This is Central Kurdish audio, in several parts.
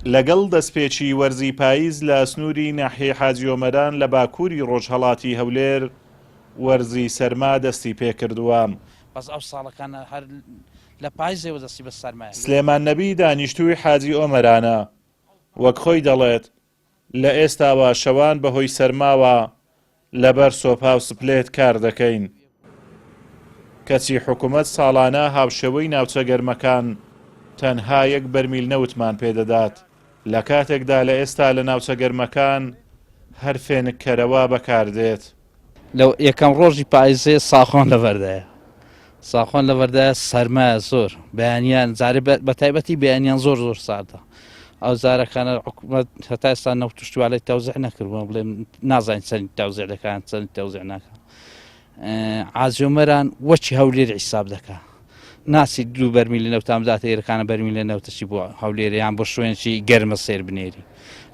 لەگەڵ دەستپێکی وەرزی پاییز لە سنووری ناحیەی حاجی ئۆمەران لە باکووری ڕۆژهەڵاتی هەولێر وەرزی سەرما دەستی پێکردووە. بەس ئەو ساڵەکانە هەر لە پاییزەوە دەستی بە سەرمایە. سلێمان نەبی دانیشتووی حاجی ئۆمەرانە وەک خۆی دەڵێت لە ئێستاوە شەوان بەهۆی سەرماوە لەبەر سۆپا و سپلێت کار دەکەین. کەچی حکوومەت ساڵانە هاوشێوەی ناوچە گەرمەکان تەنها 1 بەرمیل نەوتمان پێدەدات لە کاتێکدا لە ئێستا لە ناوچە گەرمەکان هەر فێنکەرەوە بەکاردێت. لەو یەکەم ڕۆژی پاییزێ ساخۆن لەبەردایە. ساخۆن لەبەردایە سەرمایە زۆر بەیانیان جارێ بە تایبەتی بەیانیان زۆر ساردە. ئەو زارەکانە حکوومەت هەتا ئێستا نەوتشتوالەی تەوزیع نەکردووە بڵێم نازانین چەندی تەوزیع دەکەن چەندی تەوزیع ناکەن. حاجی ئۆمەران وەچی هەولێر حیساب دەکا. ناسی 2 بەرمیل لە نەوتام داتە ئێرەکانە بەرمیل لە نەوتەشی بووە هەولێر یان بۆ شوێنشی گەرمە سێر بنێری.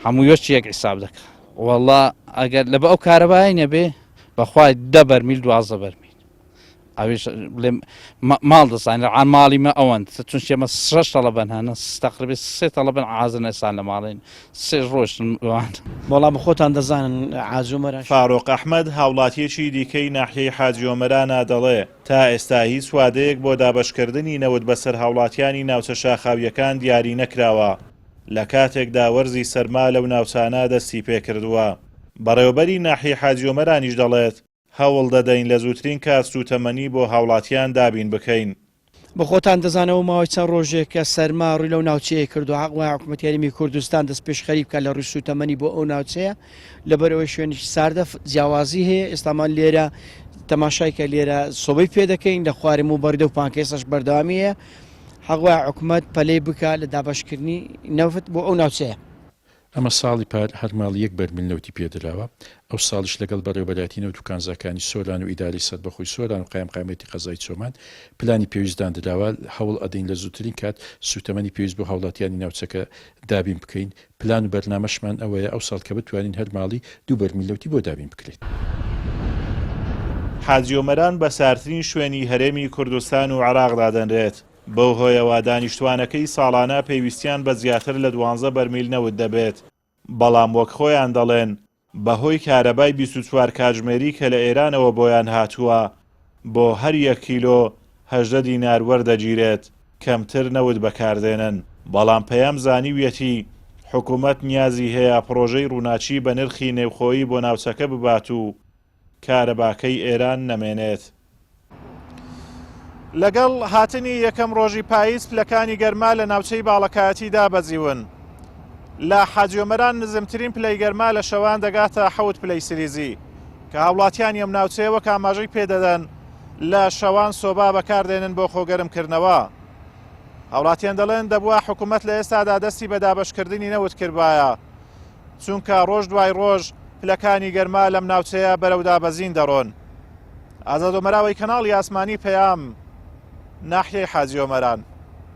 هەموو یۆچی یەک حیساب دەکا. وەڵڵا ئەگەر لە بە ئەو کارەبای نەبێ بەخوای 10 بەرمیل 12 بەرمیل. ئەویش بڵێم ماڵ دەزانین عن ماڵی مە ئەوەن چون ئێمە 6 تەڵەبەن هەنە تەقریبا 3 تەڵەبەن حازر ئێستا لە ماڵین 3 ڕۆژ وەڵام خۆتان دەزانن حاجی ئۆمەران. فاڕۆق ئەحمەد هاوڵاتیەکی دیکەی ناحیەی حاجی ئۆمەرانە دەڵێ تا ئێستا هیچ سوادەیەک بۆ دابەشکردنی نەوت بەسەر هاوڵاتیانی ناوچە شاخاویەکان دیاری نەکراوە لە کاتێکدا وەرزی سەرما لەو ناوچانە دەستی پێکردووە. بەڕێوەبەری ناحیەی حاجی ئۆمەرانیش دەڵێت هەوڵ دەدەین لە زووترین کات سوتەمەنی بۆ هاوڵاتیان دابین بکەین. بە خۆتان دەزانەوە ماوەی چەند ڕۆژێک کە سەرما ڕووی لەو ناوچەیە کردو حەقوای حکوومەتی یاریمی کوردستان دەست پێش خەریب بکات لە ڕووی سوتەمەنی بۆ ئەو ناوچەیە لەبەرەوەی شوێنی ساردە جیاوازی هەیە. ئێستامان لێرە تەماشای کە لێرە سۆبەی پێ دەکەین لە خوارم و بەردە و پانکێسەش بەردەوامیە حەقوای حکوومەت پەلەی بکات لە دابەشکردنی نەفت بۆ ئەو ناوچەیە. ئەمە ساڵی پار هەر ماڵی 1 بەرمیل نەوتی پێدراوە. ئەو ساڵش لەگەڵ بەڕێوەبەرایەتی نەوت و کانزاکانی سۆران و ئیداری سەربەخۆی سۆران و قایمقامەتی قەزای چۆمان پلانی پێویستدان دراوە هەوڵ ئەدەین لە زووترین کات سوتەمەنی پێویست بۆ هاوڵاتیانی ناوچەکە دابین بکەین. پلان و بەرنامەشمان ئەوەیە ئەو ساڵ کە بتوانین هەر ماڵی 2 بەرمیل نەوتی بۆ دابین بکرێت. حاجی ئۆمەران بە ساردترین شوێنی هەرێمی کوردستان و عێراقدا دەنرێت. بەو هۆیەوە دانیشتوانەکەی ساڵانە پێویستیان بە زیاتر لە 12 بەرمیل نەوت دەبێت. بەڵام وەک خۆیان دەڵێن بەهۆی کارەبای 24 کاتژمێری کە لە ئێرانەوە بۆیان هاتووە بۆ هەر 1 کیلۆ 18 دینار وەردەگیرێت کەمتر نەوت بەکاردێنن. بەڵام پەیام زانیویەتی حکوومەت نیازی هەیە پرۆژەی ڕووناچی بە نرخی نێوخۆیی بۆ ناوچەکە ببات و کارەباکەی ئێران نەمێنێت. لەگەڵ هاتنی یەکەم ڕۆژی پاییز پلەکانی گەرما لە ناوچەی باڵەکایەتی دابەزیون. لە حاجی ئۆمەران نزمترین پلەی گەرما لە شەوان دەگاتە 7 پلەی سریزی کە هاوڵاتیان ئەم ناوچەیەوە ئاماژەی پێدەدەن لە شەوان سۆبا بەکاردێنن بۆ خۆگەرمکردنەوە. هاوڵاتیان دەڵێن دەبووە حکوومەت لە ئێستادا دەستی بە دابەشکردنی نەوت کردبایە چونکە ڕۆژ دوای ڕۆژ پلەکانی گەرما لەم ناوچەیە بەرەو دابەزین دەڕۆن. ئازاد ئۆمەراوی کەناڵی ئاسمانی پەیام ناحیەی حاجی ئۆمەران.